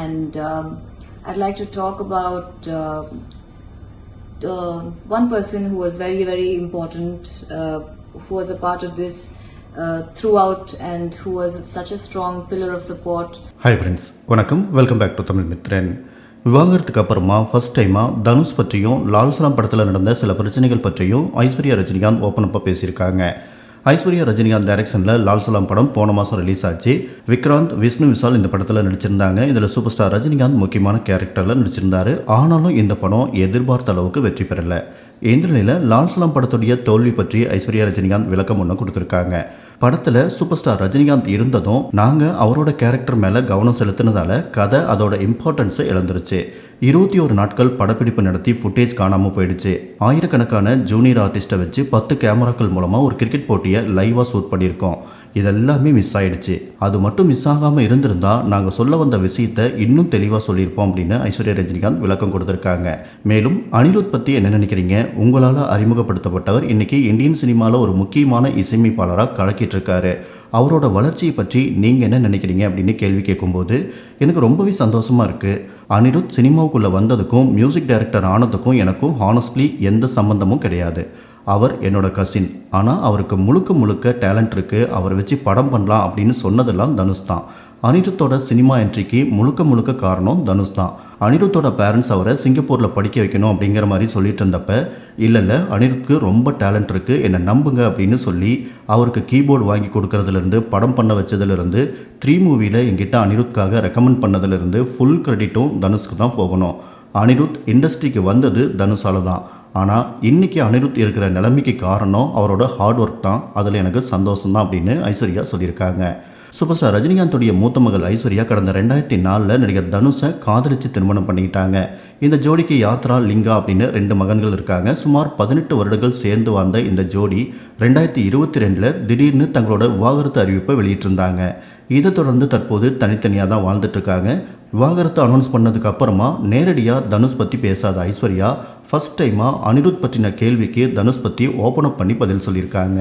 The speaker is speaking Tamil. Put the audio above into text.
and I'd like to talk about one person who was very, very important, who was a part of this throughout and who was such a strong pillar of support. Hi friends, வணக்கம், welcome back to Tamil Mithran. விவாகரத்துக்கு அப்புறமா ஃபர்ஸ்ட் டைமாக தனுஷ் பற்றியும் லால் சலாம் படத்தில் நடந்த சில பிரச்சனைகள் பற்றியும் ஐஸ்வர்யா ரஜினிகாந்த் ஓப்பன் அப்பாக பேசியிருக்காங்க. ஐஸ்வர்யா ரஜினிகாந்த் டைரக்ஷனில் லால் சலாம் படம் போன மாதம் ரிலீஸ் ஆச்சு. விக்ராந்த், விஷ்ணு விஷால் இந்த படத்தில் நடிச்சிருந்தாங்க. இதில் சூப்பர் ஸ்டார் ரஜினிகாந்த் முக்கியமான கேரக்டரில் நடிச்சிருந்தார். ஆனாலும் இந்த படம் எதிர்பார்த்த அளவுக்கு வெற்றி பெறலை. இந்த நிலையில் லால் சலாம் படத்துடைய தோல்வி பற்றி ஐஸ்வர்யா ரஜினிகாந்த் விளக்கம் ஒன்று கொடுத்துருக்காங்க. படத்தில் சூப்பர் ஸ்டார் ரஜினிகாந்த் இருந்ததும் நாங்கள் அவரோட கேரக்டர் மேலே கவனம் செலுத்தினதால கதை அதோட இம்பார்ட்டன்ஸை இழந்துருச்சு. 21 நாட்கள் படப்பிடிப்பு நடத்தி ஃபுட்டேஜ் காணாமல் போயிடுச்சு. ஆயிரக்கணக்கான ஜூனியர் ஆர்டிஸ்ட்டை வச்சு 10 கேமராக்கள் மூலமாக ஒரு கிரிக்கெட் போட்டியை லைவாக ஷூட் பண்ணியிருக்கோம். இதெல்லாமே மிஸ் ஆயிடுச்சு. அது மட்டும் மிஸ் ஆகாமல் இருந்திருந்தா நாங்கள் சொல்ல வந்த விஷயத்தை இன்னும் தெளிவாக சொல்லியிருப்போம் அப்படின்னு ஐஸ்வர்யா ரஜினிகாந்த் விளக்கம் கொடுத்துருக்காங்க. மேலும் அனிருத் பற்றி என்ன நினைக்கிறீங்க? உங்களால் அறிமுகப்படுத்தப்பட்டவர் இன்னைக்கு இந்தியன் சினிமாவில் ஒரு முக்கியமான இசையமைப்பாளராக கலக்கிட்டு இருக்காரு. அவரோட வளர்ச்சியை பற்றி நீங்கள் என்ன நினைக்கிறீங்க அப்படின்னு கேள்வி கேட்கும்போது எனக்கு ரொம்பவே சந்தோஷமாக இருக்குது. அனிருத் சினிமாவுக்குள்ளே வந்ததுக்கும் மியூசிக் டைரக்டர் ஆனதுக்கும் எனக்கும் ஹானஸ்ட்லி எந்த சம்மந்தமும் கிடையாது. அவர் என்னோட கசின். ஆனால் அவருக்கு முழுக்க டேலண்ட் இருக்குது, அவரை வச்சு படம் பண்ணலாம் அப்படின்னு சொன்னதெல்லாம் தனுஷ் தான். அனிருத்தோட சினிமா என்ட்ரிக்கு முழுக்க காரணம் தனுஷ் தான். அனிருத்தோட பேரண்ட்ஸ் அவரை சிங்கப்பூரில் படிக்க வைக்கணும் அப்படிங்கிற மாதிரி சொல்லிட்டு இருந்தப்ப இல்லை அனிருத்துக்கு ரொம்ப டேலண்ட் இருக்குது, என்னை நம்புங்க அப்படின்னு சொல்லி அவருக்கு கீபோர்டு வாங்கி கொடுக்கறதுலேருந்து படம் பண்ண வச்சதுலேருந்து 3 மூவியில் எங்கிட்ட அனிருத்காக ரெக்கமெண்ட் பண்ணதுலேருந்து ஃபுல் கிரெடிட்டும் தனுஷ்க்கு தான் போகணும். அனிருத் இண்டஸ்ட்ரிக்கு வந்தது தனுஷால தான். ஆனால் இன்றைக்கி அனிருத் இருக்கிற நிலைமைக்கு காரணம் அவரோட ஹார்ட் ஒர்க் தான். அதில் எனக்கு சந்தோஷம்தான் அப்படின்னு ஐஸ்வர்யா சொல்லியிருக்காங்க. சூப்பர் ஸ்டார் ரஜினிகாந்தோடைய மூத்த மகள் ஐஸ்வர்யா கடந்த 2004 நடிகர் தனுஷை காதலிச்சு திருமணம் பண்ணிக்கிட்டாங்க. இந்த ஜோடிக்கு யாத்ரா, லிங்கா அப்படின்னு 2 மகன்கள் இருக்காங்க. சுமார் 18 வருடங்கள் சேர்ந்து வாழ்ந்த இந்த ஜோடி 2022 திடீர்னு தங்களோட விவாகரத்து அறிவிப்பை வெளியிட்டிருந்தாங்க. இதை தொடர்ந்து தற்போது தனித்தனியாக தான் வாழ்ந்துட்டுருக்காங்க. விவாகரத்து அனௌன்ஸ் பண்ணதுக்கு அப்புறமா நேரடியாக தனுஷ் பற்றி பேசாத ஐஸ்வர்யா ஃபர்ஸ்ட் டைமாக அனிருத் பற்றின கேள்விக்கு தனுஷ் பற்றி ஓப்பன் அப் பண்ணி பதில் சொல்லியிருக்காங்க.